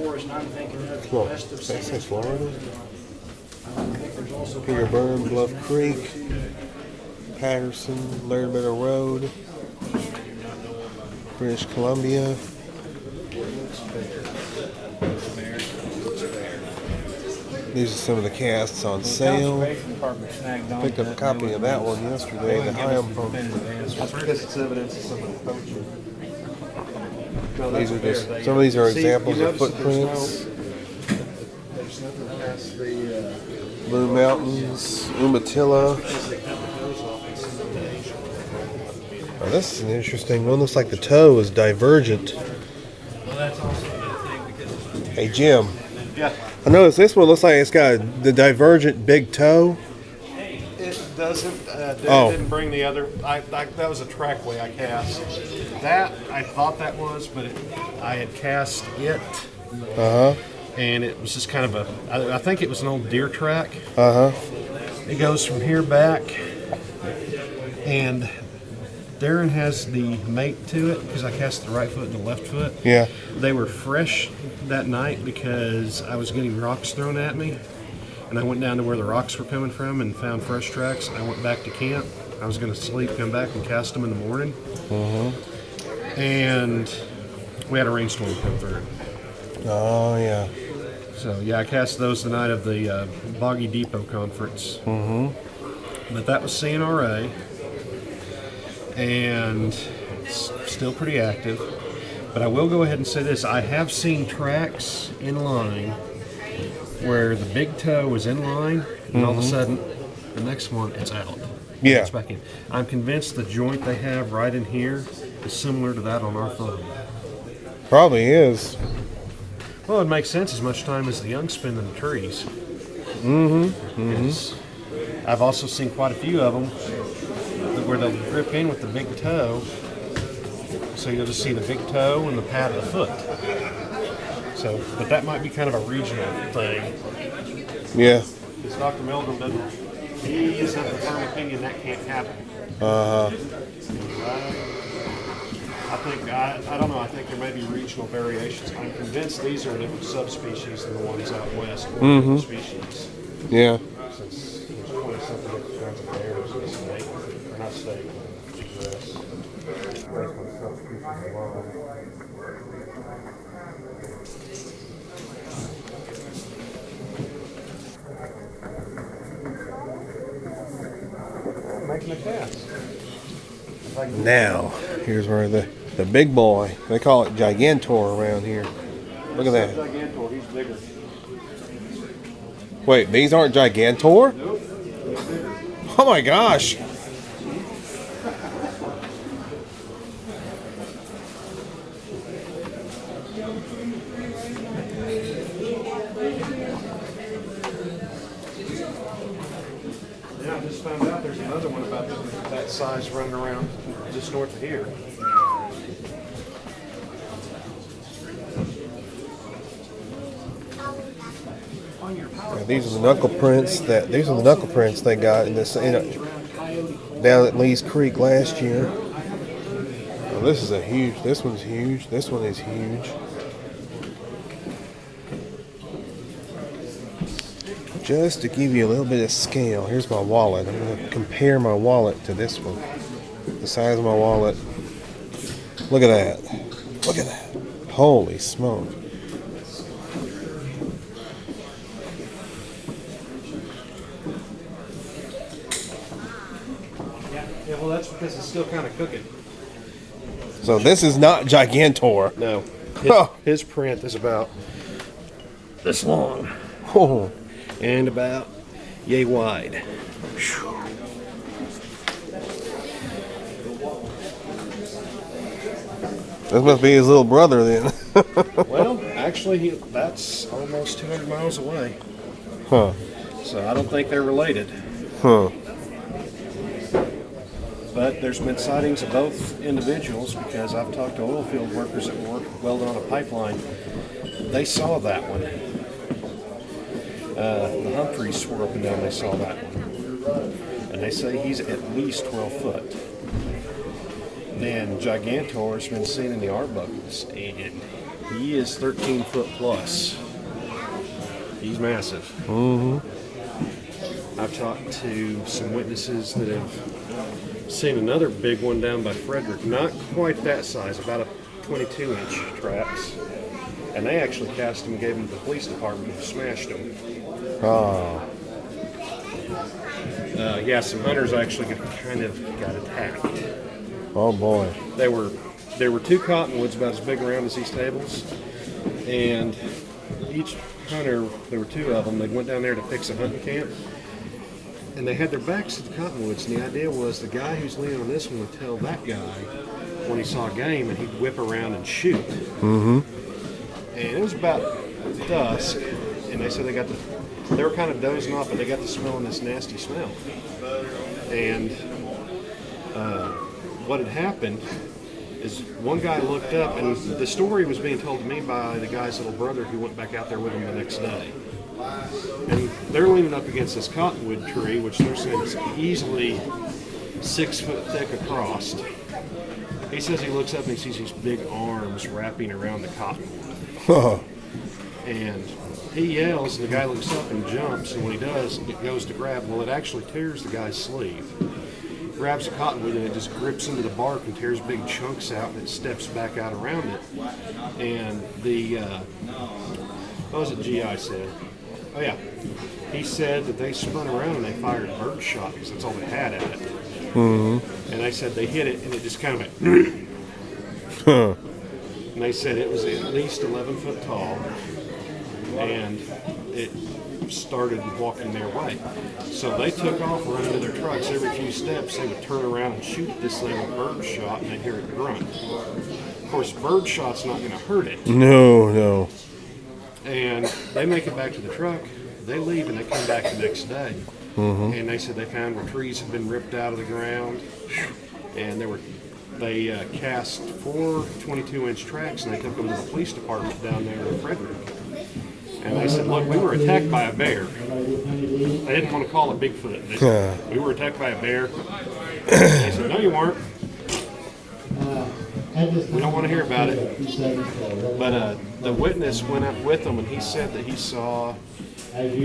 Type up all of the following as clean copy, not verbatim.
forest I'm thinking of, Well, west of that's in San Florida. I think there's also Peter Burn, Bluff Creek, Patterson, Laird Meadow Road, British Columbia. These are some of the casts on sale. Picked up a copy of that one yesterday, the Hyam from. That's because it's evidence of somebody poaching. These are just, some of these are examples of footprints. There's nothing past the Blue Mountains, Umatilla. Oh, this is an interesting one. Looks like the toe is divergent. Hey, Jim. yeah. I noticed this one looks like it's got the divergent big toe. It doesn't. Oh. Didn't bring the other. That was a trackway I cast. That I thought that was, but I had cast it, and it was just kind of a. I think it was an old deer track. It goes from here back, and Darren has the mate to it because I cast the right foot and the left foot. Yeah. They were fresh that night because I was getting rocks thrown at me. And I went down to where the rocks were coming from and found fresh tracks. I went back to camp. I was going to sleep, come back and cast them in the morning. And we had a rainstorm come through. Oh, yeah. So, yeah, I cast those the night of the Boggy Depot conference. But that was CNRA. And it's still pretty active. But I will go ahead and say this. I have seen tracks in line where the big toe was in line, and all of a sudden, the next one, it's out. Yeah. It's back in. I'm convinced the joint they have right in here is similar to that on our phone. Probably is. Well, it makes sense as much time as the young spend in the trees. I've also seen quite a few of them where they'll grip in with the big toe, so you'll just see the big toe and the pad of the foot. So, but that might be kind of a regional thing. Yeah. Because Dr. Meldrum doesn't, he is of the firm opinion that can't happen. I don't know, I think there may be regional variations. I'm convinced these are a different subspecies than the ones out west. Species. Yeah. Since there's 20-something different kinds of bears in the state, or not state, making a cast. Now, here's where the big boy, they call it Gigantor around here. Look at that. Gigantor, he's bigger. Wait, these aren't Gigantor? Nope. Oh my gosh. Yeah, I just found out there's another one about that size running around just north of here. Yeah, these are the knuckle prints they got in this down at Lee's Creek last year. Oh, this one's huge. This one is huge. Just to give you a little bit of scale, here's my wallet. I'm going to compare my wallet to this one. The size of my wallet. Look at that. Look at that. Holy smoke. Yeah, well, that's because it's still kind of cooking. So this is not Gigantor. No. His print is about this long. Oh. And about yay wide. This must be his little brother then. Well, actually, that's almost 200 miles away. Huh. So I don't think they're related. Huh. But there's been sightings of both individuals because I've talked to oil field workers that welded on a pipeline. They saw that one. The Humphreys swore up and down they saw that one. And they say he's at least 12 foot. Then Gigantor's been seen in the Arbuckles, and He is 13 foot plus. He's massive. I've talked to some witnesses that have seen another big one down by Frederick, not quite that size, about a 22-inch tracks. And they actually cast him and gave him to the police department who smashed him. Oh. Yeah, some hunters actually kind of got attacked. Oh boy. There were two cottonwoods about as big around as these tables, and each hunter, there were two of them, they went down there to fix a hunting camp, and they had their backs to the cottonwoods, and the idea was the guy who's leaning on this one would tell that guy when he saw game, and he'd whip around and shoot. And it was about dusk, and they said they were kind of dozing off, but they got to smelling this nasty smell. And what had happened is one guy looked up, and the story was being told to me by the guy's little brother who went back out there with him the next day. And they're leaning up against this cottonwood tree, which they're saying is easily 6 foot thick across. He says he looks up and he sees these big arms wrapping around the cottonwood. And he yells, and the guy looks up and jumps, and when he does, it goes to grab. Well, it actually tears the guy's sleeve. Grabs the cottonwood and it just grips into the bark and tears big chunks out, and it steps back out around it. And the what was it GI said? Oh yeah, he said that they spun around and they fired bird shot because that's all they had at it. And they said they hit it and it just kind of went. And they said it was at least 11 foot tall, and it started walking their way. So they took off running to their trucks. Every few steps they would turn around and shoot this thing with bird shot, and they'd hear it grunt. Of course, bird shot's not going to hurt it. No. And they make it back to the truck. They leave and they come back the next day. And they said they found where trees had been ripped out of the ground, and they cast 4 22-inch tracks, and they took them to the police department down there in Frederick. And they said, look, we were attacked by a bear. They didn't want to call it Bigfoot. They said, we were attacked by a bear. They said, no, you weren't. We don't want to hear about it. But the witness went up with them, and he said that he saw at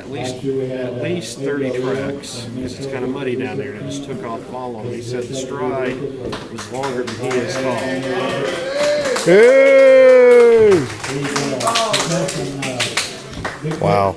least 30 tracks, because it's kind of muddy down there, and it just took off following him. He said the stride was longer than he is tall. Hey! Wow.